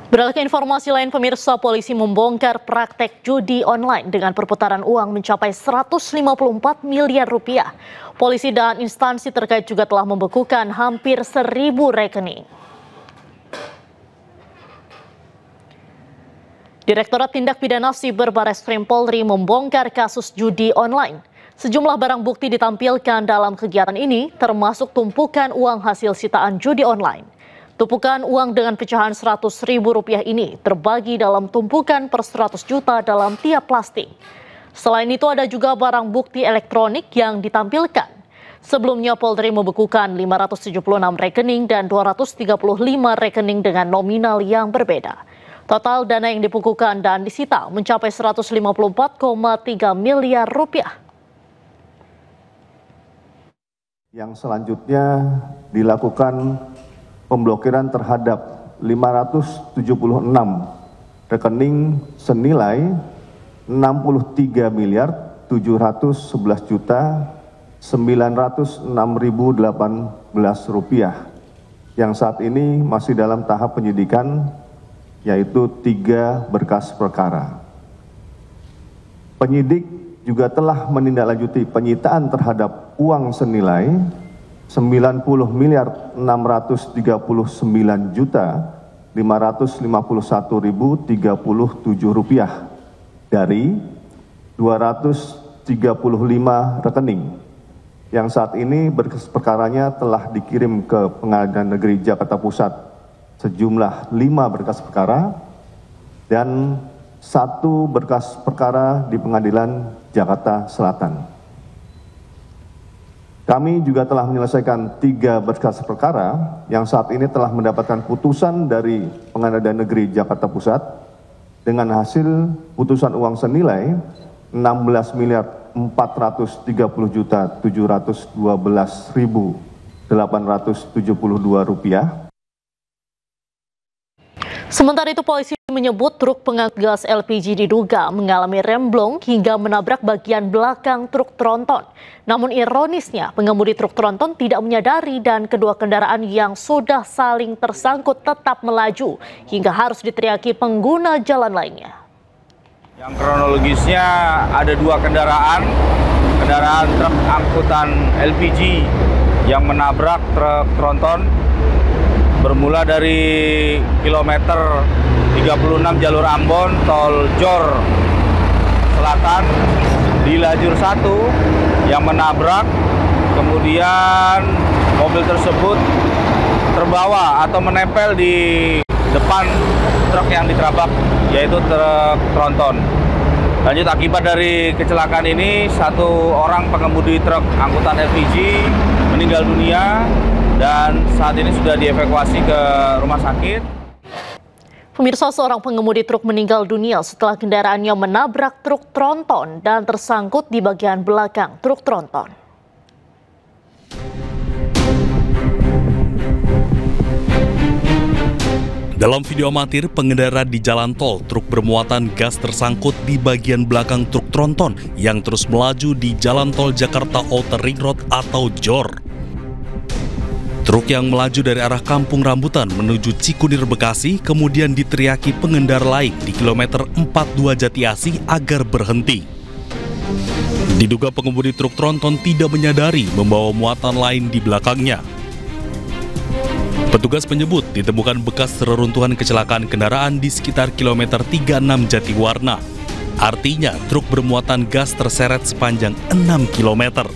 Beralih ke informasi lain, pemirsa, polisi membongkar praktek judi online dengan perputaran uang mencapai 154 miliar rupiah. Polisi dan instansi terkait juga telah membekukan hampir 1.000 rekening. Direktorat Tindak Pidana Siber Bareskrim Polri membongkar kasus judi online. Sejumlah barang bukti ditampilkan dalam kegiatan ini, termasuk tumpukan uang hasil sitaan judi online. Tumpukan uang dengan pecahan Rp100.000 ini terbagi dalam tumpukan per 100 juta dalam tiap plastik. Selain itu ada juga barang bukti elektronik yang ditampilkan. Sebelumnya Polri membekukan 576 rekening dan 235 rekening dengan nominal yang berbeda. Total dana yang dibekukan dan disita mencapai 154,3 miliar rupiah. Yang selanjutnya dilakukan pemblokiran terhadap 576 rekening senilai 63.711.906.018 rupiah yang saat ini masih dalam tahap penyidikan, yaitu 3 berkas perkara. Penyidik juga telah menindaklanjuti penyitaan terhadap uang senilai 90.639.551.037 rupiah dari 235 rekening yang saat ini berkas perkaranya telah dikirim ke Pengadilan Negeri Jakarta Pusat sejumlah 5 berkas perkara dan 1 berkas perkara di Pengadilan Jakarta Selatan. Kami juga telah menyelesaikan 3 berkas perkara yang saat ini telah mendapatkan putusan dari Pengadilan Negeri Jakarta Pusat dengan hasil putusan uang senilai 16.430.712.872 rupiah. Sementara itu polisi menyebut truk pengangkut gas LPG diduga mengalami remblong hingga menabrak bagian belakang truk tronton. Namun ironisnya pengemudi truk tronton tidak menyadari dan kedua kendaraan yang sudah saling tersangkut tetap melaju hingga harus diteriaki pengguna jalan lainnya. Yang kronologisnya ada 2 kendaraan truk angkutan LPG yang menabrak truk tronton bermula dari kilometer 36 jalur Ambon, tol Jor Selatan di lajur 1 yang menabrak, kemudian mobil tersebut terbawa atau menempel di depan truk yang ditabrak, yaitu truk tronton. Lanjut, akibat dari kecelakaan ini 1 orang pengemudi truk angkutan LPG meninggal dunia dan saat ini sudah dievakuasi ke rumah sakit. Pemirsa, seorang pengemudi truk meninggal dunia setelah kendaraannya menabrak truk tronton dan tersangkut di bagian belakang truk tronton. Dalam video amatir, pengendara di jalan tol, truk bermuatan gas tersangkut di bagian belakang truk tronton yang terus melaju di jalan tol Jakarta Outer Ring Road atau JOR. Truk yang melaju dari arah Kampung Rambutan menuju Cikunir, Bekasi, kemudian diteriaki pengendara lain di kilometer 42 Jatiasih agar berhenti. Diduga pengemudi truk tronton tidak menyadari membawa muatan lain di belakangnya. Petugas menyebut ditemukan bekas reruntuhan kecelakaan kendaraan di sekitar kilometer 36 Jatiwarna. Artinya truk bermuatan gas terseret sepanjang 6 kilometer.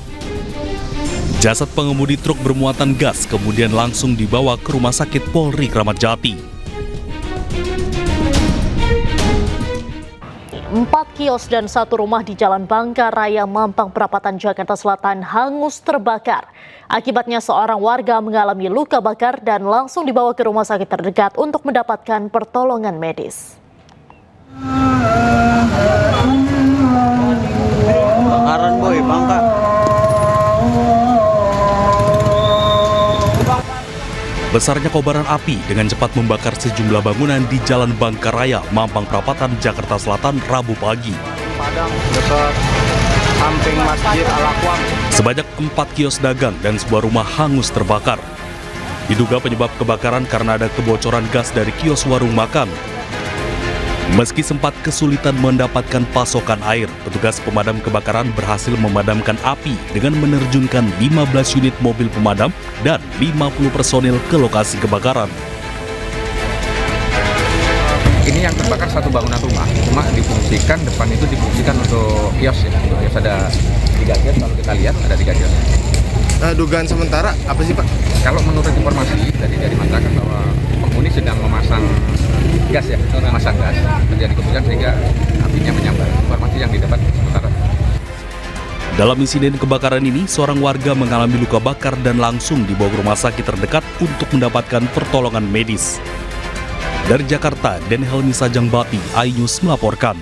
Jasad pengemudi truk bermuatan gas kemudian langsung dibawa ke Rumah Sakit Polri Kramat Jati. 4 kios dan 1 rumah di Jalan Bangka Raya, Mampang Perapatan, Jakarta Selatan hangus terbakar. Akibatnya seorang warga mengalami luka bakar dan langsung dibawa ke rumah sakit terdekat untuk mendapatkan pertolongan medis. Bakaran boy, Bangka. Besarnya kobaran api dengan cepat membakar sejumlah bangunan di Jalan Bangka Raya, Mampang Perapatan, Jakarta Selatan, Rabu pagi. Padang dekat samping Masjid Al-Aqwam. Sebanyak 4 kios dagang dan sebuah rumah hangus terbakar. Diduga penyebab kebakaran karena ada kebocoran gas dari kios warung makan. Meski sempat kesulitan mendapatkan pasokan air, petugas pemadam kebakaran berhasil memadamkan api dengan menerjunkan 15 unit mobil pemadam dan 50 personil ke lokasi kebakaran. Ini yang terbakar satu bangunan rumah, cuma difungsikan, depan itu difungsikan untuk kios ya. Untuk kios ada 3 kios, kalau kita lihat ada 3 kios. Dugaan sementara apa sih Pak? Kalau menurut informasi dari masyarakat bahwa penghuni sedang memasang gas ya, memasang gas, terjadi keputusan sehingga apinya menyambar. Informasi yang didapat sementara. Dalam insiden kebakaran ini, seorang warga mengalami luka bakar dan langsung dibawa ke rumah sakit terdekat untuk mendapatkan pertolongan medis. Dari Jakarta, Den Helmi Sajangbati, iNews melaporkan.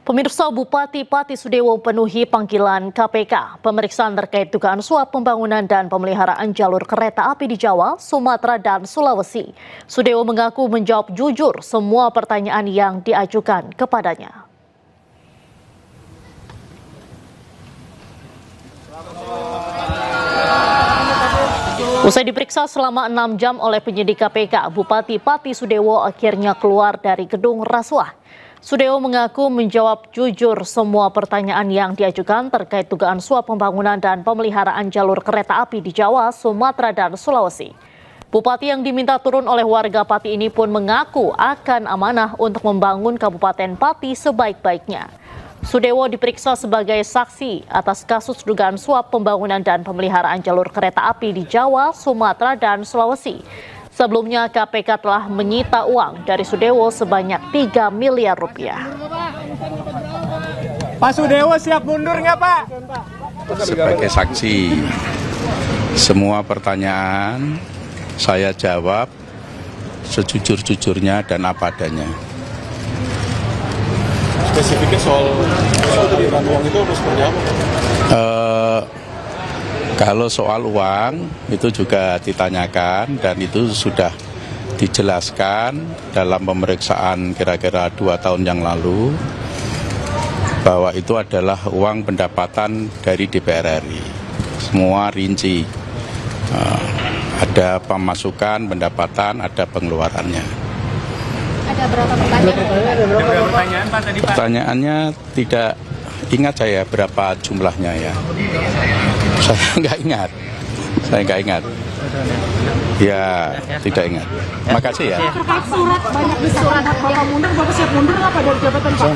Pemirsa, Bupati Pati Sudewo penuhi panggilan KPK. Pemeriksaan terkait dugaan suap pembangunan dan pemeliharaan jalur kereta api di Jawa, Sumatera, dan Sulawesi. Sudewo mengaku menjawab jujur semua pertanyaan yang diajukan kepadanya. Usai diperiksa selama 6 jam oleh penyidik KPK, Bupati Pati Sudewo akhirnya keluar dari gedung rasuah. Sudewo mengaku menjawab jujur semua pertanyaan yang diajukan terkait dugaan suap pembangunan dan pemeliharaan jalur kereta api di Jawa, Sumatera, dan Sulawesi. Bupati yang diminta turun oleh warga Pati ini pun mengaku akan amanah untuk membangun Kabupaten Pati sebaik-baiknya. Sudewo diperiksa sebagai saksi atas kasus dugaan suap pembangunan dan pemeliharaan jalur kereta api di Jawa, Sumatera, dan Sulawesi. Sebelumnya KPK telah menyita uang dari Sudewo sebanyak 3 miliar rupiah. Pak Sudewo siap mundur nggak Pak? Sebagai saksi, semua pertanyaan saya jawab sejujur-jujurnya dan apa adanya. Spesifiknya soal uang itu harus seperti apa? Kalau soal uang itu juga ditanyakan dan itu sudah dijelaskan dalam pemeriksaan kira-kira 2 tahun yang lalu bahwa itu adalah uang pendapatan dari DPR RI. Semua rinci. Ada pemasukan, pendapatan, ada pengeluarannya. Ada berapa pertanyaan? Pak tadi Pak? Pertanyaannya tidak ingat saya berapa jumlahnya ya. Saya nggak ingat. Ya, tidak ingat. Makasih ya. Terkait surat banyak surat Bapak mundur, Bapak siap mundur apa dari jabatan Pak?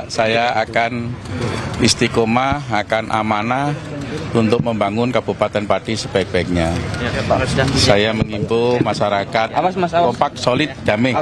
Saya akan istiqomah, akan amanah untuk membangun Kabupaten Pati sebaik-baiknya. Saya mengimbau masyarakat kompak, solid, damai.